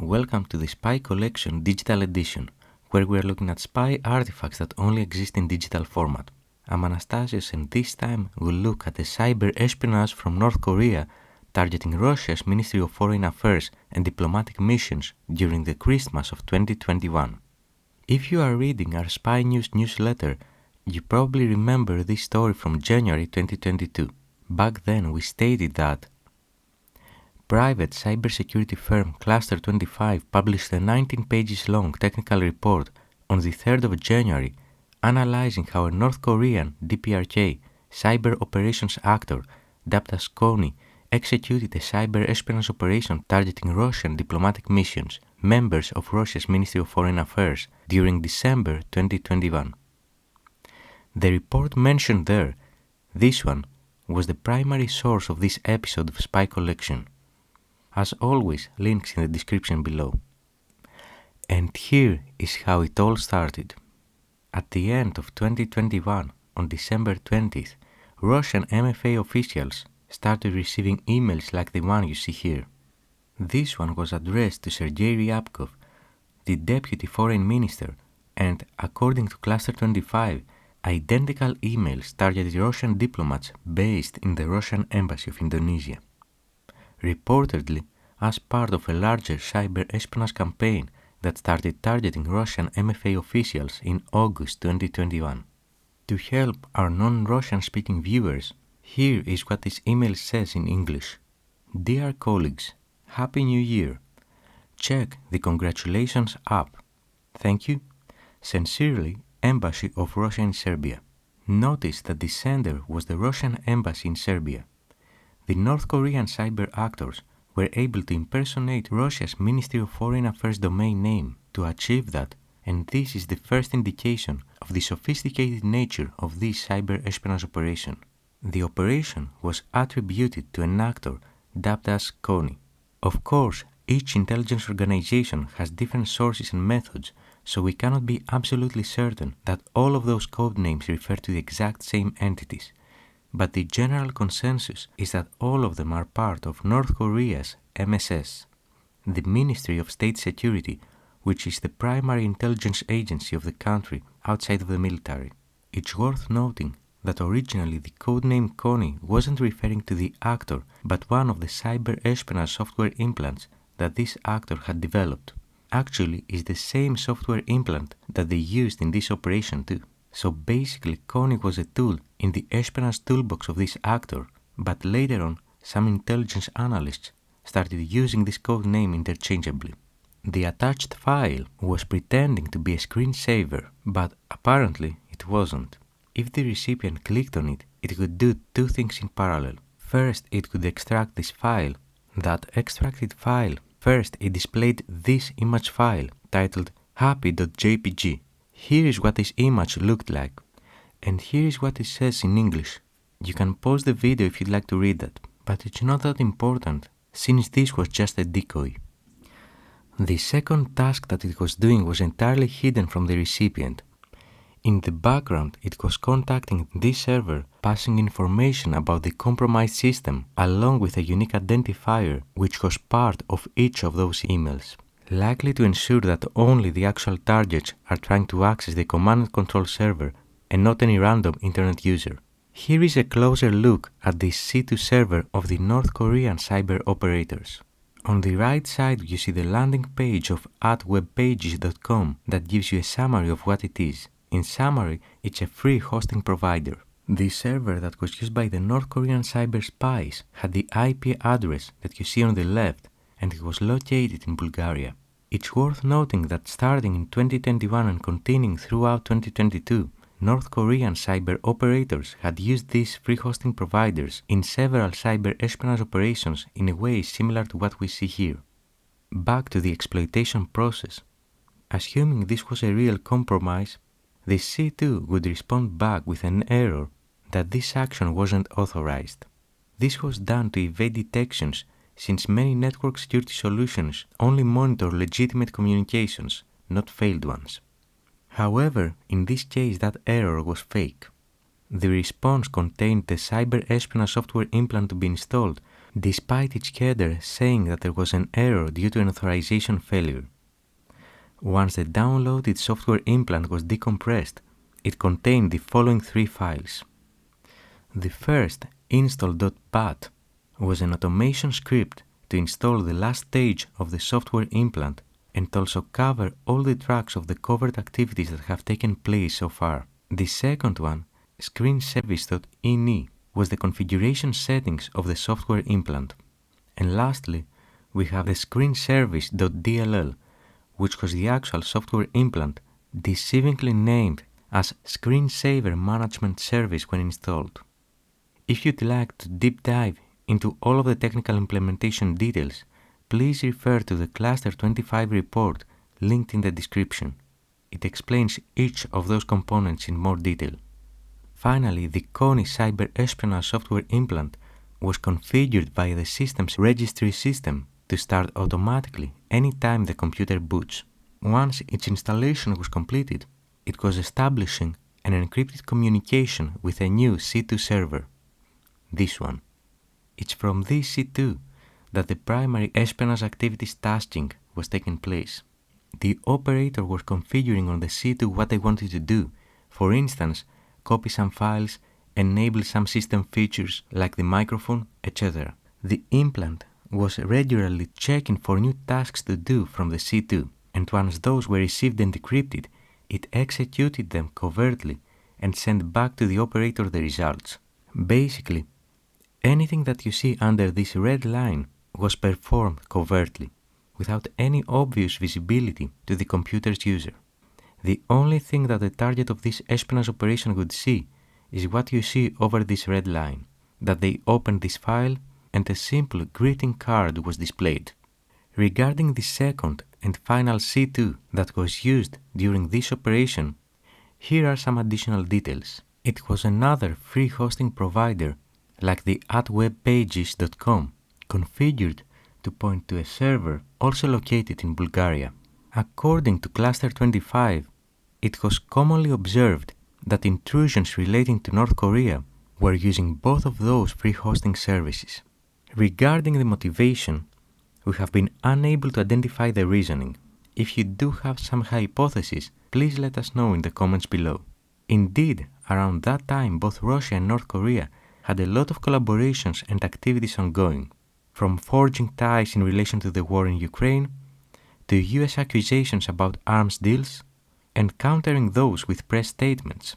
Welcome to the Spy Collection Digital Edition, where we are looking at spy artifacts that only exist in digital format. I'm Anastasios, and this time we'll look at the cyber espionage from North Korea targeting Russia's Ministry of Foreign Affairs and diplomatic missions during the Christmas of 2021. If you are reading our Spy News newsletter, you probably remember this story from January 2022. Back then we stated that private cybersecurity firm Cluster25 published a 19 pages long technical report on the 3rd of January analyzing how a North Korean DPRK cyber operations actor dubbed as Kony executed a cyber espionage operation targeting Russian diplomatic missions, members of Russia's Ministry of Foreign Affairs, during December 2021. The report mentioned there, this one, was the primary source of this episode of Spy Collection. As always, links in the description below. And here is how it all started. At the end of 2021, on December 20th, Russian MFA officials started receiving emails like the one you see here. This one was addressed to Sergei Ryabkov, the Deputy Foreign Minister, and, according to Cluster25, identical emails targeted Russian diplomats based in the Russian Embassy of Indonesia. Reportedly, as part of a larger cyber espionage campaign that started targeting Russian MFA officials in August 2021. To help our non-Russian speaking viewers, here is what this email says in English. Dear colleagues, Happy New Year. Check the congratulations app. Thank you. Sincerely, Embassy of Russia in Serbia. Notice that the sender was the Russian Embassy in Serbia. The North Korean cyber actors were able to impersonate Russia's Ministry of Foreign Affairs domain name to achieve that, and this is the first indication of the sophisticated nature of this cyber espionage operation. The operation was attributed to an actor dubbed as Kony. Of course, each intelligence organization has different sources and methods, so we cannot be absolutely certain that all of those code names refer to the exact same entities. But the general consensus is that all of them are part of North Korea's MSS, the Ministry of State Security, which is the primary intelligence agency of the country outside of the military. It's worth noting that originally the codename Kony wasn't referring to the actor, but one of the cyber espionage software implants that this actor had developed. Actually, is the same software implant that they used in this operation too. So basically, Kony was a tool in the espionage toolbox of this actor, but later on, some intelligence analysts started using this code name interchangeably. The attached file was pretending to be a screensaver, but apparently it wasn't. If the recipient clicked on it, it could do two things in parallel. First, it could extract this file. That extracted file, first it displayed this image file titled happy.jpg. Here is what this image looked like, and here is what it says in English. You can pause the video if you'd like to read that, but it's not that important, since this was just a decoy. The second task that it was doing was entirely hidden from the recipient. In the background, it was contacting this server, passing information about the compromised system, along with a unique identifier which was part of each of those emails, likely to ensure that only the actual targets are trying to access the command and control server and not any random internet user. Here is a closer look at the C2 server of the North Korean cyber operators. On the right side you see the landing page of @webpages.com that gives you a summary of what it is. In summary, it's a free hosting provider. The server that was used by the North Korean cyber spies had the IP address that you see on the left, and it was located in Bulgaria. It's worth noting that starting in 2021 and continuing throughout 2022, North Korean cyber operators had used these free hosting providers in several cyber espionage operations in a way similar to what we see here. Back to the exploitation process. Assuming this was a real compromise, the C2 would respond back with an error that this action wasn't authorized. This was done to evade detections, since many network security solutions only monitor legitimate communications, not failed ones. However, in this case that error was fake. The response contained the cyber espionage software implant to be installed, despite its header saying that there was an error due to an authorization failure. Once the downloaded software implant was decompressed, it contained the following three files. The first, install.bat, was an automation script to install the last stage of the software implant and also cover all the tracks of the covered activities that have taken place so far. The second one, screenservice.ini, was the configuration settings of the software implant. And lastly, we have the screenservice.dll, which was the actual software implant deceivingly named as Screensaver Management Service when installed. If you'd like to deep dive into all of the technical implementation details, please refer to the Cluster 25 report linked in the description. It explains each of those components in more detail. Finally, the Kony cyber espionage software implant was configured via the system's registry system to start automatically anytime the computer boots. Once its installation was completed, it was establishing an encrypted communication with a new C2 server. This one. It's from this C2 that the primary espionage activities tasking was taking place. The operator was configuring on the C2 what they wanted to do, for instance, copy some files, enable some system features like the microphone, etc. The implant was regularly checking for new tasks to do from the C2, and once those were received and decrypted, it executed them covertly and sent back to the operator the results. Basically, anything that you see under this red line was performed covertly, without any obvious visibility to the computer's user. The only thing that the target of this espionage operation would see is what you see over this red line, that they opened this file and a simple greeting card was displayed. Regarding the second and final C2 that was used during this operation, here are some additional details. It was another free hosting provider like the @webpages.com, configured to point to a server also located in Bulgaria. According to Cluster 25, it was commonly observed that intrusions relating to North Korea were using both of those free hosting services. Regarding the motivation, we have been unable to identify the reasoning. If you do have some hypothesis, please let us know in the comments below. Indeed, around that time both Russia and North Korea had a lot of collaborations and activities ongoing, from forging ties in relation to the war in Ukraine, to US accusations about arms deals, and countering those with press statements.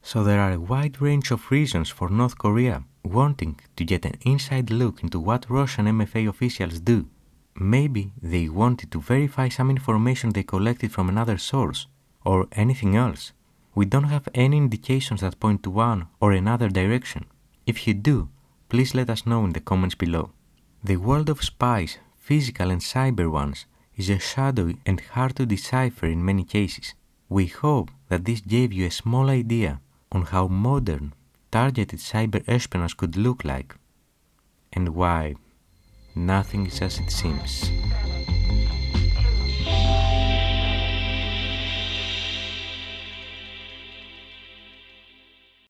So there are a wide range of reasons for North Korea wanting to get an inside look into what Russian MFA officials do. Maybe they wanted to verify some information they collected from another source, or anything else. We don't have any indications that point to one or another direction. If you do, please let us know in the comments below. The world of spies, physical and cyber ones, is a shadowy and hard to decipher in many cases. We hope that this gave you a small idea on how modern, targeted cyber espionage could look like, and why nothing is as it seems.